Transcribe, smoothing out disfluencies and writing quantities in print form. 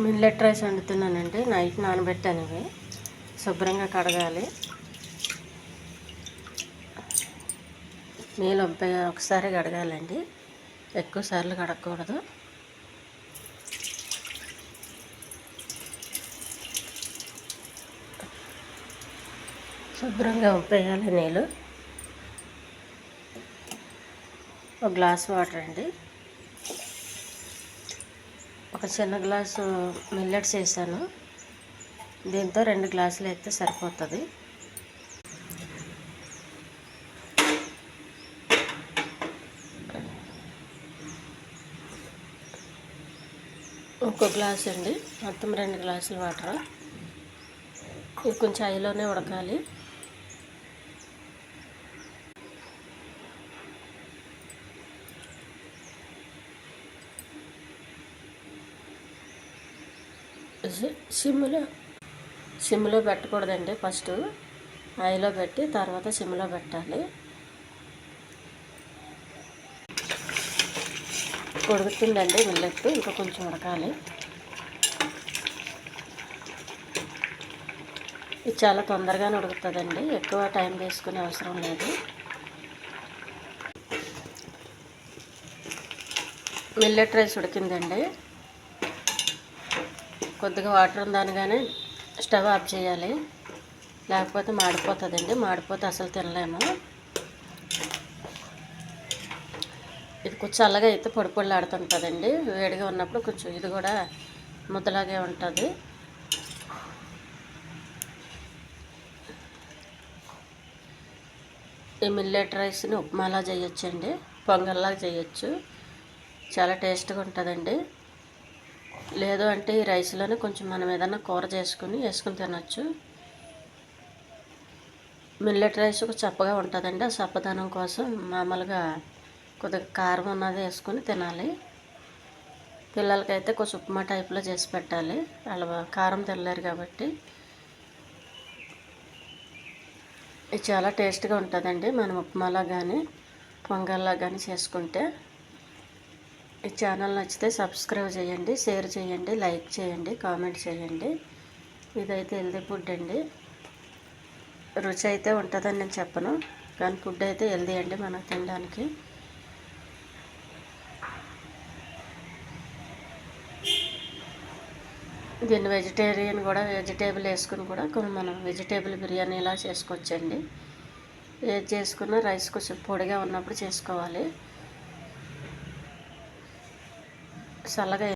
Millet rice వండుతున్నానండి. Night నానబెట్టాను. ఇవి శుభ్రంగా కడగాలి. నీళ్ళు ఒకసారి కడగాలండి, ఎక్కువ సార్లు కడగకూడదు. శుభ్రంగా వంపేయాలి నీళ్ళు. ఒక గ్లాస్ వాటర్ అండి. ఒక చిన్న గ్లాసు మిల్లెట్స్ వేసాను. దీంతో 2 గ్లాసులు అయితే సరిపోతుంది. ఇంకో గ్లాస్ అండి. మొత్తం 2 గ్లాసులు వాటర్. ఇవి కొంచెం హైలోనే ఉడకాలి. సిమ్లో పెట్టకూడదండి. ఫస్ట్ హైలో పెట్టి తర్వాత సిమ్లో పెట్టాలి. ఉడుకుతుందండి మిల్లెట్, ఇంకా కొంచెం ఉడకాలి. ఇది చాలా తొందరగానే ఉడుకుతుందండి, ఎక్కువ టైం తీసుకునే అవసరం లేదు. మిల్లెట్ రైస్ ఉడికిందండి. కొద్దిగా వాటర్ ఉందనగానే స్టవ్ ఆఫ్ చేయాలి, లేకపోతే మాడిపోతుందండి. మాడిపోతే అసలు తినలేము. ఇది కొంచెం చల్లగా అయితే పొడి పొడిలాడుతుంటుందండి. వేడిగా ఉన్నప్పుడు కొంచెం ఇది కూడా ముద్దలాగే ఉంటుంది. ఈ మిల్లెట్ రైస్ని ఉప్మాలా చేయొచ్చండి, పొంగల్లాగా చేయొచ్చు. చాలా టేస్ట్గా ఉంటుందండి. లేదు అంటే ఈ రైస్లోనే కొంచెం మనం ఏదైనా కూర వేసుకుని తినచ్చు. మిల్లెట్ రైస్ చప్పగా ఉంటుందండి. ఆ చప్పదనం కోసం మామూలుగా కొద్దిగా కారం ఉన్నది వేసుకొని తినాలి. పిల్లలకైతే కొంచెం ఉప్మా టైప్లో చేసి పెట్టాలి, వాళ్ళు కారం తినలేరు కాబట్టి. ఇది చాలా టేస్ట్గా ఉంటుందండి. మనం ఉప్మాలా కానీ పొంగల్లా కానీ చేసుకుంటే. ఈ ఛానల్ నచ్చితే సబ్స్క్రైబ్ చేయండి, షేర్ చేయండి, లైక్ చేయండి, కామెంట్ చేయండి. ఇదైతే హెల్దీ ఫుడ్ అండి. రుచి అయితే ఉంటుందని నేను చెప్పను, కానీ ఫుడ్ అయితే హెల్దీ అండి మనకు తినడానికి. దీన్ని వెజిటేబుల్ వేసుకుని కూడా మనం వెజిటేబుల్ బిర్యానీ ఇలా చేసుకోవచ్చండి. ఏది చేసుకున్నా రైస్ కొంచెం పొడిగా ఉన్నప్పుడు చేసుకోవాలి. చల్లగా